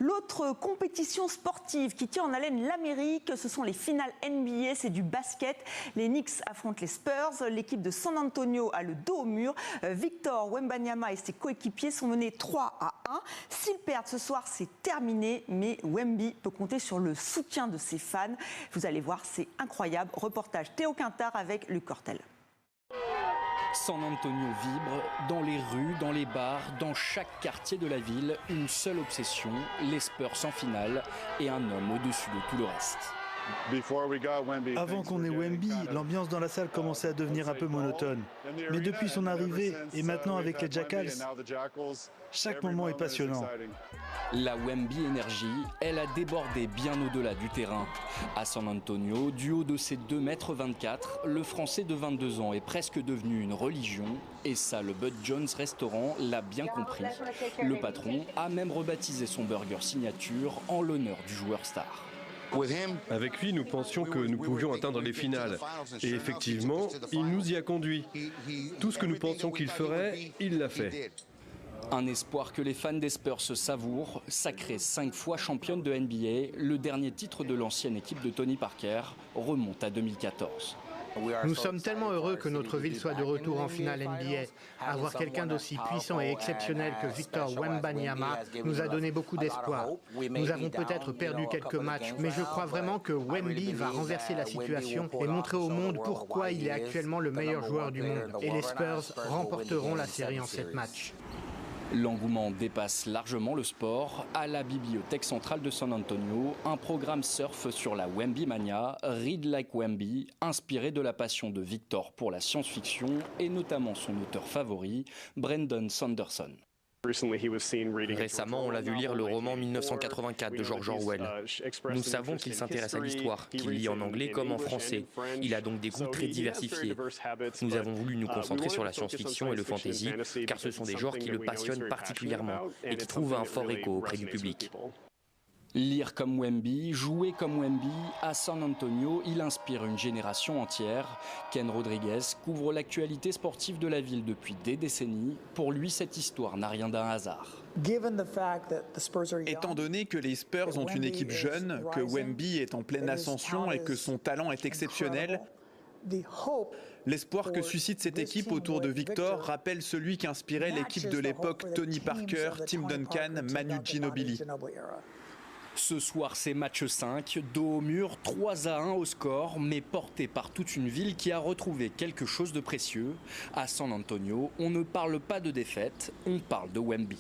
L'autre compétition sportive qui tient en haleine l'Amérique, ce sont les finales NBA, c'est du basket. Les Knicks affrontent les Spurs, l'équipe de San Antonio a le dos au mur. Victor Wembanyama et ses coéquipiers sont menés 3-1. S'ils perdent ce soir, c'est terminé, mais Wemby peut compter sur le soutien de ses fans. Vous allez voir, c'est incroyable. Reportage Théo Quintard avec Luc Cortel. San Antonio vibre, dans les rues, dans les bars, dans chaque quartier de la ville, une seule obsession, les Spurs en finale et un homme au-dessus de tout le reste. Avant qu'on ait Wemby, l'ambiance dans la salle commençait à devenir un peu monotone. Mais depuis son arrivée, et maintenant avec les Jackals, chaque moment est passionnant. La Wemby Energy, elle a débordé bien au-delà du terrain. À San Antonio, du haut de ses 2,24 m, le Français de 22 ans est presque devenu une religion. Et ça, le Bud Jones Restaurant l'a bien compris. Le patron a même rebaptisé son burger signature en l'honneur du joueur star. Avec lui, nous pensions que nous pouvions atteindre les finales. Et effectivement, il nous y a conduits. Tout ce que nous pensions qu'il ferait, il l'a fait. Un espoir que les fans des Spurs se savourent. Sacrée 5 fois championne de NBA, le dernier titre de l'ancienne équipe de Tony Parker remonte à 2014. Nous sommes tellement heureux que notre ville soit de retour en finale NBA. Avoir quelqu'un d'aussi puissant et exceptionnel que Victor Wembanyama nous a donné beaucoup d'espoir. Nous avons peut-être perdu quelques matchs, mais je crois vraiment que Wemby va renverser la situation et montrer au monde pourquoi il est actuellement le meilleur joueur du monde. Et les Spurs remporteront la série en 7 matchs. L'engouement dépasse largement le sport. À la bibliothèque centrale de San Antonio, un programme surfe sur la Wemby Mania, Read Like Wemby, inspiré de la passion de Victor pour la science-fiction et notamment son auteur favori, Brandon Sanderson. Récemment, on l'a vu lire le roman 1984 de George Orwell. Nous savons qu'il s'intéresse à l'histoire, qu'il lit en anglais comme en français. Il a donc des goûts très diversifiés. Nous avons voulu nous concentrer sur la science-fiction et le fantasy, car ce sont des genres qui le passionnent particulièrement et qui trouvent un fort écho auprès du public. Lire comme Wemby, jouer comme Wemby, à San Antonio, il inspire une génération entière. Ken Rodriguez couvre l'actualité sportive de la ville depuis des décennies. Pour lui, cette histoire n'a rien d'un hasard. Étant donné que les Spurs ont une équipe jeune, que Wemby est en pleine ascension et que son talent est exceptionnel, l'espoir que suscite cette équipe autour de Victor rappelle celui qu'inspirait l'équipe de l'époque Tony Parker, Tim Duncan, Manu Ginobili. Ce soir, c'est match 5, dos au mur, 3-1 au score, mais porté par toute une ville qui a retrouvé quelque chose de précieux. À San Antonio, on ne parle pas de défaite, on parle de Wemby.